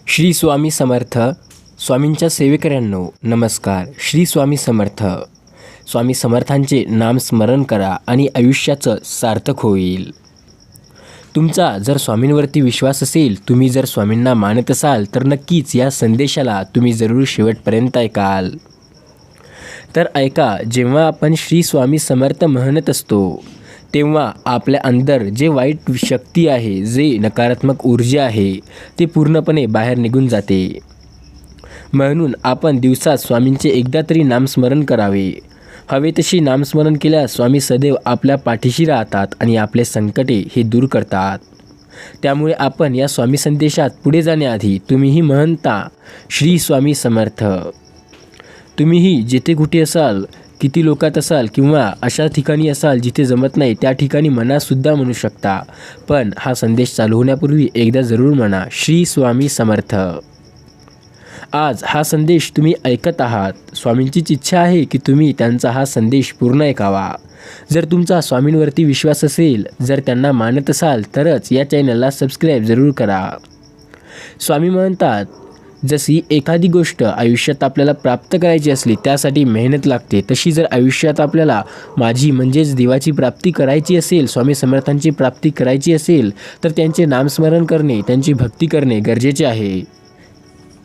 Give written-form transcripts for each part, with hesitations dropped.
श्री स्वामी समर्थ. स्वामींच्या सेवेकऱ्यांनो नमस्कार. श्री स्वामी समर्थ. स्वामी समर्थांचे नाम स्मरण करा आणि आयुष्याचं सार्थक होईल. तुमचा जर स्वामींवरती विश्वास असेल, तुम्ही जर स्वामींना मानत असाल, तर नक्कीच या संदेशाला तुम्ही जरूर शेवटपर्यंत ऐकाल. तर ऐका, जेव्हा आपण श्री स्वामी समर्थ म्हणत असतो तेव्हा आपल्या अंदर जे वाईट शक्ती आहे, जे नकारात्मक ऊर्जा आहे, ते पूर्णपणे बाहेर निघून जाते. म्हणून आपण दिवसात स्वामींचे एकदा तरी नामस्मरण करावे. हवे तशी नामस्मरण केल्यास स्वामी सदैव आपल्या पाठीशी राहतात आणि आपले संकटे हे दूर करतात. त्यामुळे आपण या स्वामी संदेशात पुढे जाण्याआधी तुम्हीही म्हणता श्री स्वामी समर्थ. तुम्हीही जिथे कुठे असाल, किती लोकात असाल किंवा अशा ठिकाणी असाल जिथे जमत नाही, त्या ठिकाणी मनातसुद्धा म्हणू शकता. पण हा संदेश चालू होण्यापूर्वी एकदा जरूर म्हणा श्री स्वामी समर्थ. आज हा संदेश तुम्ही ऐकत आहात. स्वामींचीच इच्छा आहे की तुम्ही त्यांचा हा संदेश पूर्ण ऐकावा. जर तुमचा स्वामींवरती विश्वास असेल, जर त्यांना मानत असाल, तरच या चॅनलला सबस्क्राईब जरूर करा. स्वामी म्हणतात, जशी एखादी गोष्ट आयुष्यात आपल्याला प्राप्त करायची असली त्यासाठी मेहनत लागते, तशी जर आयुष्यात आपल्याला माझी म्हणजेच देवाची प्राप्ती करायची असेल, स्वामी समर्थांची प्राप्ती करायची असेल, तर त्यांचे नामस्मरण करणे, त्यांची भक्ती करणे गरजेचे आहे.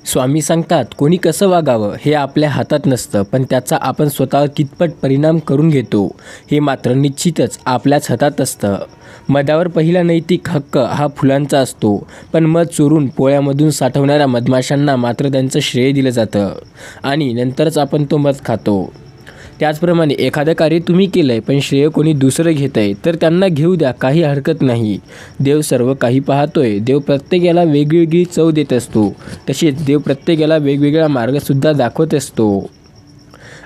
स्वामी सांगतात, कोणी कसं वागावं हे आपल्या हातात नसतं, पण त्याचा आपण स्वतःवर कितपत परिणाम करून घेतो हे मात्र निश्चितच आपल्याच हातात असतं. मधावर पहिला नैतिक हक्क हा फुलांचा असतो, पण मध चोरून पोळ्यामधून साठवणाऱ्या मधमाशांना मात्र त्यांचं श्रेय दिलं जातं आणि नंतरच आपण तो मध खातो. त्याचप्रमाणे एखादं कार्य तुम्ही केलं आहे, पण श्रेय कोणी दुसरं घेत आहे, तर त्यांना घेऊ द्या, काही हरकत नाही. देव सर्व काही पाहतोय. देव प्रत्येकाला वेगवेगळी चव देत असतो. तसेच देव प्रत्येकाला वेगवेगळा मार्गसुद्धा दाखवत असतो.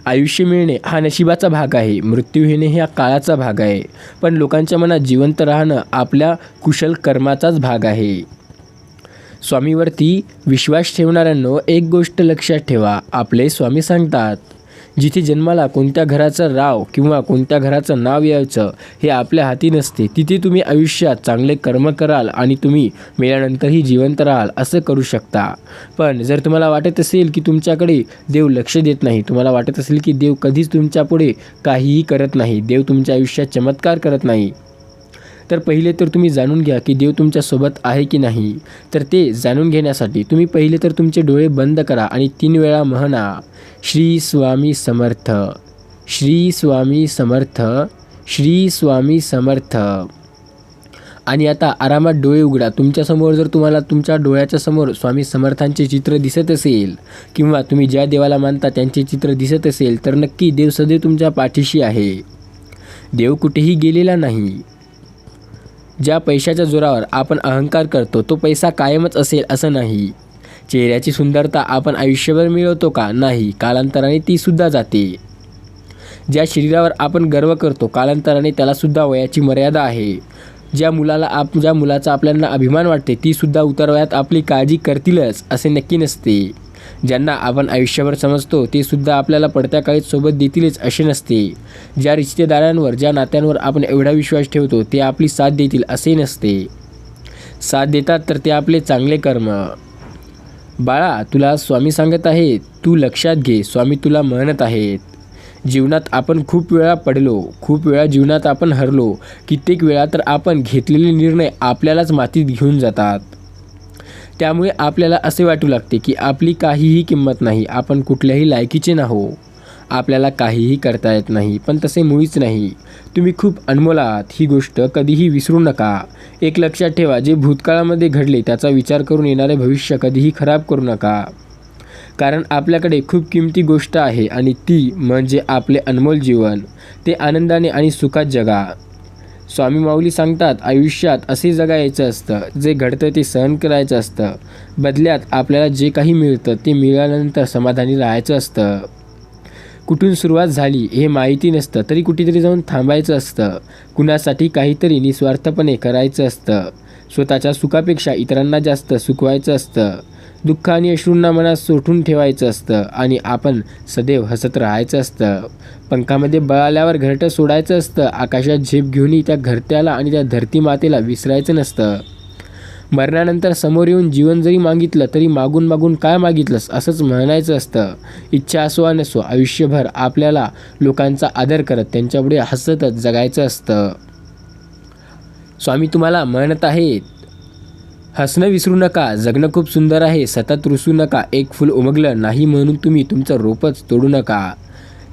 आयुष्य मिळणे हा नशिबाचा भाग आहे, मृत्यू येणे हा काळाचा भाग आहे, पण लोकांच्या मनात जिवंत राहणं आपल्या कुशल कर्माचाच भाग आहे. स्वामीवरती विश्वास ठेवणाऱ्यांनो, एक गोष्ट लक्षात ठेवा. आपले स्वामी सांगतात, जिथे जन्माला कोणत्या घराचं राव किंवा कोणत्या घराचं नाव यायचं हे आपल्या हाती नसते, तिथे तुम्ही आयुष्यात चांगले कर्म कराल आणि तुम्ही मेल्यानंतरही जिवंत राहाल असं करू शकता. पण जर तुम्हाला वाटत असेल की तुमच्याकडे देव लक्ष देत नाही, तुम्हाला वाटत असेल की देव कधीच तुमच्यापुढे काहीही करत नाही, देव तुमच्या आयुष्यात चमत्कार करत नाही, तर पहिले तर तुम्ही जाणून घ्या की देव तुमच्यासोबत आहे की नाही. तर ते जाणून घेण्यासाठी तुम्ही पहिले तर तुमचे डोळे बंद करा आणि 3 वेळा म्हणा श्री स्वामी समर्थ, श्री स्वामी समर्थ, श्री स्वामी समर्थ. आणि आता आरामात डोळे उघडा. तुमच्यासमोर जर तुम्हाला तुमच्या डोळ्याच्या समोर स्वामी समर्थांचे चित्र दिसत असेल किंवा तुम्ही ज्या देवाला मानता त्यांचे चित्र दिसत असेल, तर नक्की देव सदैव तुमच्या पाठीशी आहे. देव कुठेही गेलेला नाही. ज्या पैशाच्या जोरावर आपण अहंकार करतो, तो पैसा कायमच असेल असं नाही. चेहऱ्याची सुंदरता आपण आयुष्यभर मिळवतो का? नाही, कालांतराने ती सुद्धा जाते. ज्या शरीरावर आपण गर्व करतो, कालांतराने त्यालासुद्धा वयाची मर्यादा आहे. ज्या मुलाचा आपल्याला अभिमान वाटते, ती सुद्धा उतार वयात आपली काळजी करतीलच असे नक्की नसते. ज्यांना आपण आयुष्यभर समजतो, ते सुद्धा आपल्याला पडत्या काळीत सोबत देतीलच असे नसते. ज्या रिश्तेदारांवर, ज्या नात्यांवर आपण एवढा विश्वास ठेवतो, ते आपली साथ देतील असे नसते. साथ देतात तर ते आपले चांगले कर्म. बाळा, तुला स्वामी सांगत आहेत, तू लक्षात घे, स्वामी तुला म्हणत आहेत. जीवनात आपण खूप वेळा पडलो, खूप वेळा जीवनात आपण हरलो, कित्येक वेळा तर आपण घेतलेले निर्णय आपल्यालाच मातीत घेऊन जातात. त्यामुळे आपल्याला असे वाटू लागते की आपली काहीही किंमत नाही, आपण कुठल्याही लायकीचे नाहो, आपल्याला काहीही करता येत नाही. पण तसे मुळीच नाही. तुम्ही खूप अनमोल आहात, ही गोष्ट कधीही विसरू नका. एक लक्षात ठेवा, जे भूतकाळामध्ये घडले त्याचा विचार करून येणारे भविष्य कधीही खराब करू नका. कारण आपल्याकडे खूप किमती गोष्ट आहे आणि ती म्हणजे आपले अनमोल जीवन. ते आनंदाने आणि सुखात जगा. स्वामी माऊली सांगतात, आयुष्यात असे जगायचं असतं, जे घडतं ते सहन करायचं असतं. बदल्यात आपल्याला जे काही मिळतं ते मिळाल्यानंतर समाधानी राहायचं असतं. कुठून सुरुवात झाली हे माहिती नसतं, तरी कुठेतरी जाऊन थांबायचं असतं. कुणासाठी काहीतरी निस्वार्थपणे करायचं असतं. स्वतःच्या सुखापेक्षा इतरांना जास्त सुखवायचं असतं. दुःख आणि अश्रूंना मनात सोठून ठेवायचं असतं आणि आपण सदैव हसत राहायचं असतं. पंखामध्ये बळाल्यावर घरटं सोडायचं असतं. आकाशात झेप घेऊनही त्या घरट्याला आणि त्या धरती मातेला विसरायचं नसतं. मरणानंतर समोर येऊन जीवन जरी मागितलं तरी मागून मागून काय मागितलंस असंच म्हणायचं असतं. इच्छा असो वा नसो, आयुष्यभर आपल्याला लोकांचा आदर करत त्यांच्यापुढे हसतच जगायचं असतं. स्वामी तुम्हाला म्हणत आहेत, हसणं विसरू नका, जगणं खूप सुंदर आहे, सतत रुसू नका, एक फूल उमगलं नाही म्हणून तुम्ही तुमचं रोपच तोडू नका.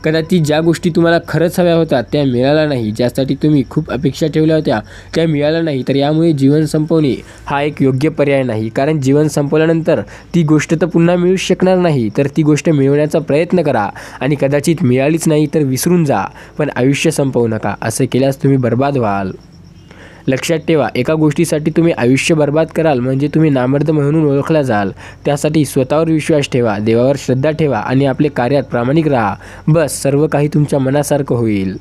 कदाचित ज्या गोष्टी तुम्हाला खरंच हव्या होत्या त्या मिळाल्या नाही, ज्यासाठी तुम्ही खूप अपेक्षा ठेवल्या होत्या त्या मिळाल्या नाही, तर यामुळे जीवन संपवणे हा एक योग्य पर्याय नाही. कारण जीवन संपवल्यानंतर ती गोष्ट तर पुन्हा मिळू शकणार नाही, तर ती गोष्ट मिळवण्याचा प्रयत्न करा आणि कदाचित मिळालीच नाही तर विसरून जा, पण आयुष्य संपवू नका. असे केल्यास तुम्ही बर्बाद व्हाल. लक्षात ठेवा, एका गोष्टीसाठी तुम्ही आयुष्य बर्बाद कराल म्हणजे तुम्ही नामर्द म्हणून ओळखला जाल. त्यासाठी स्वतःवर विश्वास ठेवा, देवावर श्रद्धा ठेवा आणि आपले कार्यात प्रामाणिक राहा. बस सर्व काही तुमच्या मनासारखं होईल.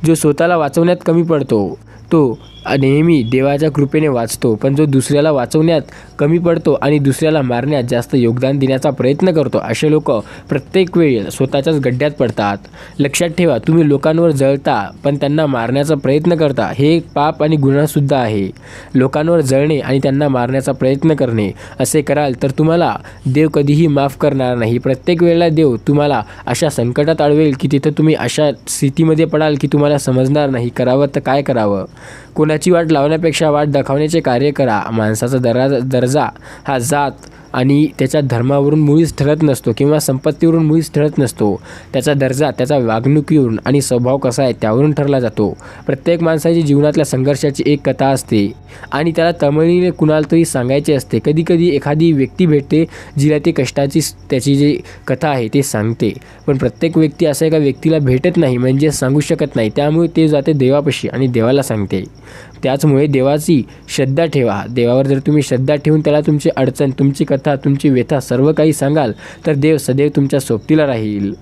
जो स्वतःला वाचवण्यात कमी पडतो तो नेहमी देवाच्या कृपेने वाचतो, पण जो दुसऱ्याला वाचवण्यात कमी पडतो आणि दुसऱ्याला मारण्यात जास्त योगदान देण्याचा प्रयत्न करतो, असे लोक प्रत्येक वेळी स्वतःच्याच गड्ड्यात पडतात. लक्षात ठेवा, तुम्ही लोकांवर जळता पण त्यांना मारण्याचा प्रयत्न करता, हे एक पाप आणि गुन्हासुद्धा आहे. लोकांवर जळणे आणि त्यांना मारण्याचा प्रयत्न करणे असे कराल तर तुम्हाला देव कधीही माफ करणार नाही. प्रत्येक वेळेला देव तुम्हाला अशा संकटात अडवेल की तिथं तुम्ही अशा स्थितीमध्ये पडाल की तुम्हाला समजणार नाही करावं तर काय करावं. कोणाची वाट लावण्यापेक्षा वाट दाखवण्याचे कार्य करा. माणसाचा दर्जा हा जात आणि त्याच्या धर्मावरून मुळीच ठरत नसतो किंवा संपत्तीवरून मुळीच ठरत नसतो. त्याचा दर्जा त्याचा वागणुकीवरून आणि स्वभाव कसा आहे त्यावरून ठरला जातो. प्रत्येक माणसाच्या जीवनातल्या संघर्षाची एक कथा असते आणि त्याला तळमळीने कुणाला तरी सांगायचे असते. कधी कधी एखादी व्यक्ती भेटते जिला ते कष्टाची त्याची जी कथा आहे ते सांगते, पण प्रत्येक व्यक्ती असा एका व्यक्तीला भेटत नाही म्हणजे सांगू शकत नाही. त्यामुळे ते जाते देवापाशी आणि देवाला सांगते. त्याचमुळे देवाची श्रद्धा ठेवा. देवावर जर तुम्ही श्रद्धा ठेवून त्याला तुमची अडचण, तुमची कथा, तुमची व्यथा सर्व काही सांगाल तर देव सदैव तुमच्या सोबतीला राहील.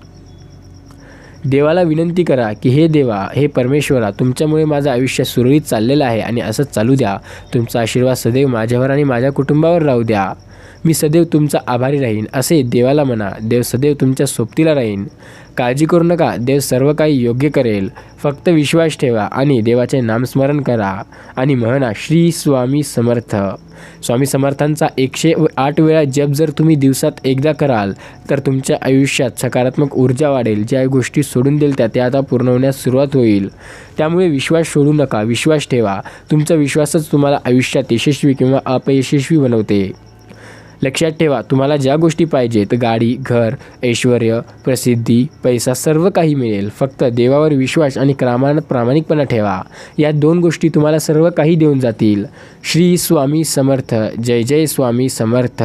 देवाला विनंती करा की हे देवा, हे परमेश्वरा, तुमच्यामुळे माझं आयुष्य सुरळीत चाललेलं आहे आणि असंच चालू द्या. तुमचा आशीर्वाद सदैव माझ्यावर आणि माझ्या कुटुंबावर राहू द्या. मी सदैव तुमचा आभारी राहीन असे देवाला म्हणा. देव सदैव तुमच्या सोबतीला राहीन. काळजी करू नका, देव सर्व काही योग्य करेल. फक्त विश्वास ठेवा आणि देवाचे नामस्मरण करा आणि म्हणा श्री स्वामी समर्थ. स्वामी समर्थांचा 108 वेळा जप जर तुम्ही दिवसात एकदा कराल तर तुमच्या आयुष्यात सकारात्मक ऊर्जा वाढेल. ज्या गोष्टी सोडून दिल्या त्या आता पूर्ण होण्यास सुरुवात होईल. त्यामुळे विश्वास सोडू नका, विश्वास ठेवा. तुमचा विश्वासच तुम्हाला आयुष्यात यशस्वी किंवा अपयशस्वी बनवते. लक्षात ठेवा, तुम्हाला ज्या गोष्टी पाहिजेत, गाडी, घर, ऐश्वर, प्रसिद्धी, पैसा सर्व काही मिळेल. फक्त देवावर विश्वास आणि प्रामाणिकपणा ठेवा. या 2 गोष्टी तुम्हाला सर्व काही देऊन जातील. श्री स्वामी समर्थ. जय जय स्वामी समर्थ.